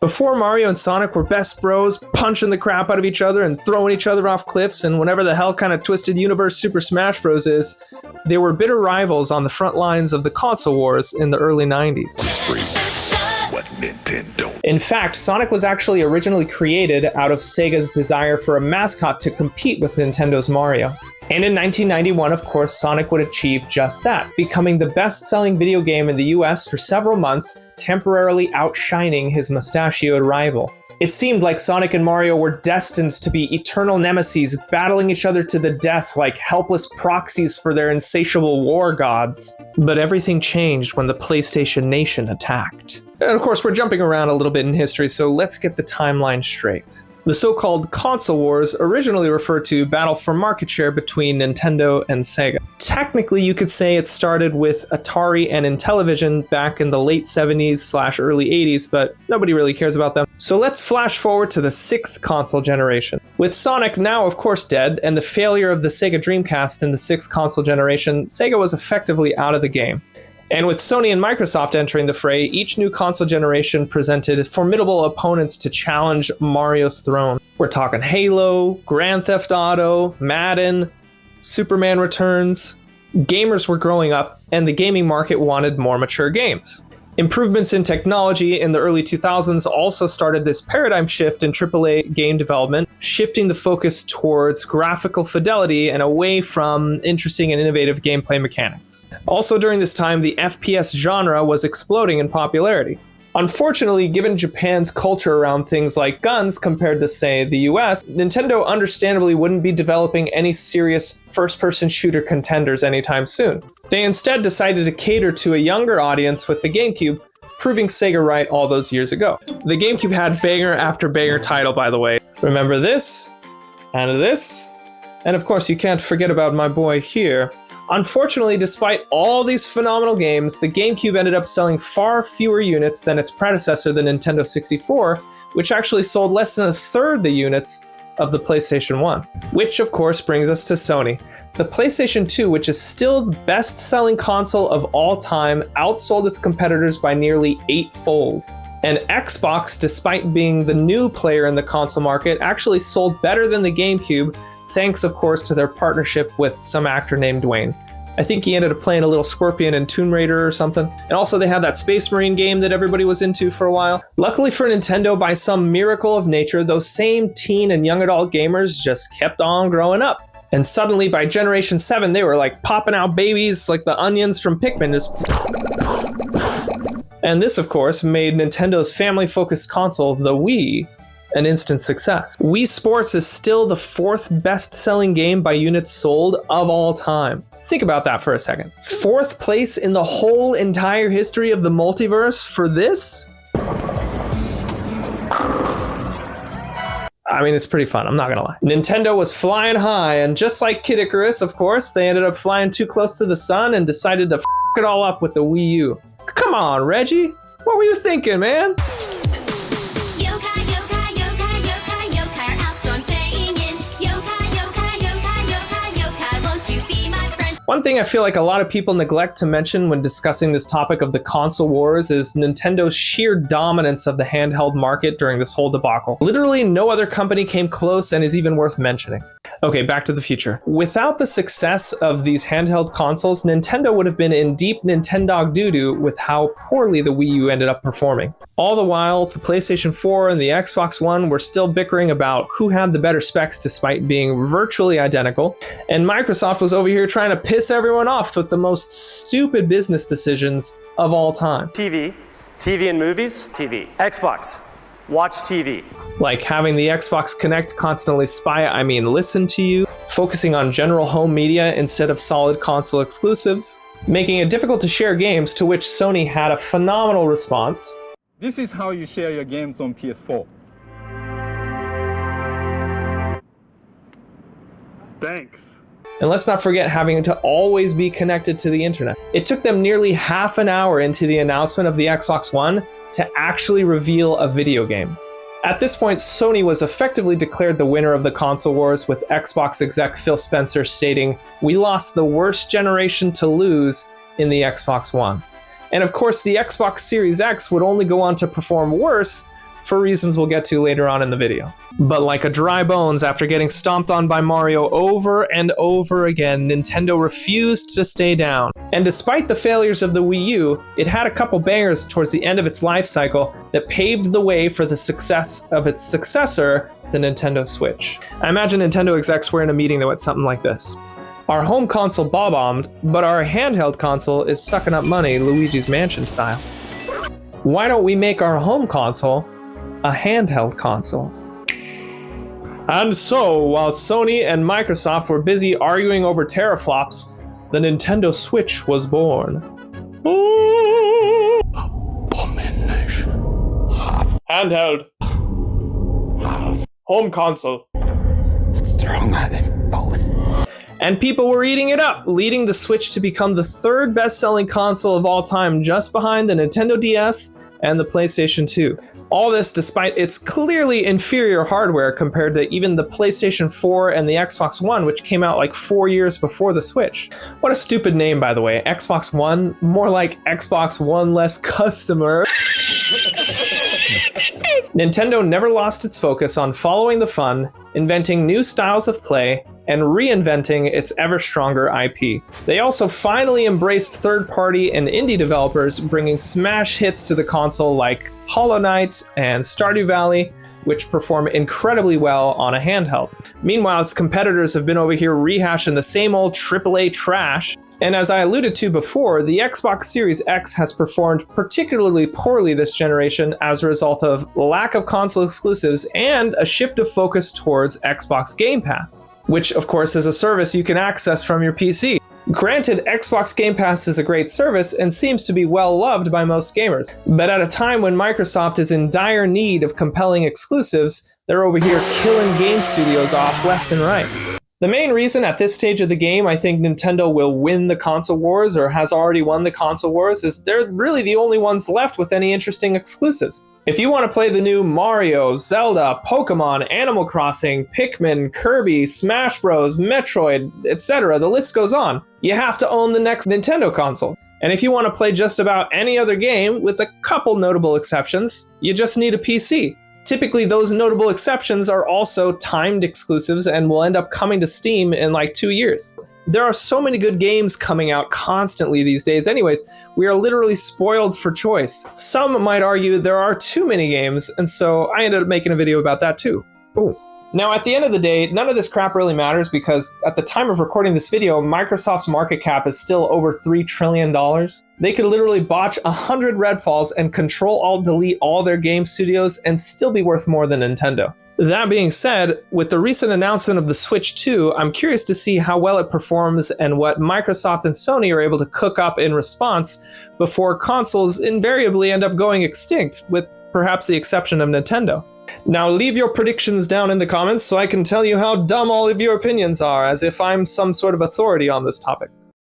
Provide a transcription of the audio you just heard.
Before, Mario and Sonic were best bros, punching the crap out of each other and throwing each other off cliffs and whatever the hell kind of twisted universe Super Smash Bros. Is. They were bitter rivals on the front lines of the console wars in the early 90s. What Nintendo? In fact, Sonic was actually originally created out of Sega's desire for a mascot to compete with Nintendo's Mario. And in 1991, of course, Sonic would achieve just that, becoming the best-selling video game in the US for several months, temporarily outshining his mustachioed rival. It seemed like Sonic and Mario were destined to be eternal nemeses, battling each other to the death like helpless proxies for their insatiable war gods. But everything changed when the PlayStation Nation attacked. And of course, we're jumping around a little bit in history, so let's get the timeline straight. The so-called console wars originally referred to battle for market share between Nintendo and Sega. Technically, you could say it started with Atari and Intellivision back in the late 70s/early 80s, but nobody really cares about them. So let's flash forward to the 6th console generation. With Sonic now of course dead, and the failure of the Sega Dreamcast in the 6th console generation, Sega was effectively out of the game. And with Sony and Microsoft entering the fray, each new console generation presented formidable opponents to challenge Mario's throne. We're talking Halo, Grand Theft Auto, Madden, Superman Returns. Gamers were growing up, and the gaming market wanted more mature games. Improvements in technology in the early 2000s also started this paradigm shift in AAA game development, shifting the focus towards graphical fidelity and away from interesting and innovative gameplay mechanics. Also during this time, the FPS genre was exploding in popularity. Unfortunately, given Japan's culture around things like guns compared to, say, the US, Nintendo understandably wouldn't be developing any serious first-person shooter contenders anytime soon. They instead decided to cater to a younger audience with the GameCube, proving Sega right all those years ago. The GameCube had banger after banger title, by the way. Remember this, and of course you can't forget about my boy here. Unfortunately, despite all these phenomenal games, the GameCube ended up selling far fewer units than its predecessor, the Nintendo 64, which actually sold less than a third the units of the PlayStation 1. Which of course brings us to Sony. The PlayStation 2, which is still the best-selling console of all time, outsold its competitors by nearly 8-fold. And Xbox, despite being the new player in the console market, actually sold better than the GameCube, thanks of course to their partnership with some actor named Dwayne. I think he ended up playing a little Scorpion in Tomb Raider or something. And also they had that Space Marine game that everybody was into for a while. Luckily for Nintendo, by some miracle of nature, those same teen and young adult gamers just kept on growing up. And suddenly by Generation 7, they were like popping out babies like the onions from Pikmin, just... And this of course made Nintendo's family-focused console, the Wii, an instant success. Wii Sports is still the 4th best-selling game by units sold of all time. Think about that for a second. 4th place in the whole entire history of the multiverse for this? I mean, it's pretty fun, I'm not gonna lie. Nintendo was flying high, and just like Kid Icarus, of course, they ended up flying too close to the sun and decided to f it all up with the Wii U. Come on, Reggie. What were you thinking, man? One thing I feel like a lot of people neglect to mention when discussing this topic of the console wars is Nintendo's sheer dominance of the handheld market during this whole debacle. Literally no other company came close and is even worth mentioning. Okay, back to the future. Without the success of these handheld consoles, Nintendo would have been in deep Nintendog doo-doo with how poorly the Wii U ended up performing. All the while, the PlayStation 4 and the Xbox One were still bickering about who had the better specs despite being virtually identical, and Microsoft was over here trying to piss everyone off with the most stupid business decisions of all time. TV and movies, TV. Xbox, watch TV. Like having the Xbox Connect constantly listen to you, focusing on general home media instead of solid console exclusives, making it difficult to share games, to which Sony had a phenomenal response. This is how you share your games on PS4. Thanks. And let's not forget having to always be connected to the internet. It took them nearly half an hour into the announcement of the Xbox One to actually reveal a video game. At this point, Sony was effectively declared the winner of the console wars, with Xbox exec Phil Spencer stating, "We lost the worst generation to lose in the Xbox One." And of course, the Xbox Series X would only go on to perform worse for reasons we'll get to later on in the video. But like a dry bones after getting stomped on by Mario over and over again, Nintendo refused to stay down. And despite the failures of the Wii U, it had a couple bangers towards the end of its life cycle that paved the way for the success of its successor, the Nintendo Switch. I imagine Nintendo execs were in a meeting that went something like this. Our home console bombed, but our handheld console is sucking up money Luigi's Mansion style. Why don't we make our home console a handheld console? And so, while Sony and Microsoft were busy arguing over teraflops, the Nintendo Switch was born. Abomination. Handheld. Home console. Stronger than both. And people were eating it up, leading the Switch to become the third best-selling console of all time, just behind the Nintendo DS and the PlayStation 2. All this despite its clearly inferior hardware compared to even the PlayStation 4 and the Xbox One, which came out like 4 years before the Switch. What a stupid name, by the way. Xbox One? More like Xbox One less customer. Nintendo never lost its focus on following the fun, inventing new styles of play, and reinventing its ever-stronger IP. They also finally embraced third-party and indie developers, bringing smash hits to the console like Hollow Knight and Stardew Valley, which perform incredibly well on a handheld. Meanwhile, its competitors have been over here rehashing the same old AAA trash. And as I alluded to before, the Xbox Series X has performed particularly poorly this generation as a result of lack of console exclusives and a shift of focus towards Xbox Game Pass, which of course is a service you can access from your PC. Granted, Xbox Game Pass is a great service and seems to be well loved by most gamers, but at a time when Microsoft is in dire need of compelling exclusives, they're over here killing game studios off left and right. The main reason at this stage of the game I think Nintendo will win the console wars or has already won the console wars is they're really the only ones left with any interesting exclusives. If you want to play the new Mario, Zelda, Pokemon, Animal Crossing, Pikmin, Kirby, Smash Bros, Metroid, etc., the list goes on, you have to own the next Nintendo console. And if you want to play just about any other game, with a couple notable exceptions, you just need a PC. Typically, those notable exceptions are also timed exclusives and will end up coming to Steam in like 2 years. There are so many good games coming out constantly these days anyways, we are literally spoiled for choice. Some might argue there are too many games, and so I ended up making a video about that too. Ooh. Now, at the end of the day, none of this crap really matters because at the time of recording this video, Microsoft's market cap is still over $3 trillion. They could literally botch 100 Redfalls and Control-Alt-Delete all their game studios and still be worth more than Nintendo. That being said, with the recent announcement of the Switch 2, I'm curious to see how well it performs and what Microsoft and Sony are able to cook up in response before consoles invariably end up going extinct, with perhaps the exception of Nintendo. Now leave your predictions down in the comments so I can tell you how dumb all of your opinions are, as if I'm some sort of authority on this topic.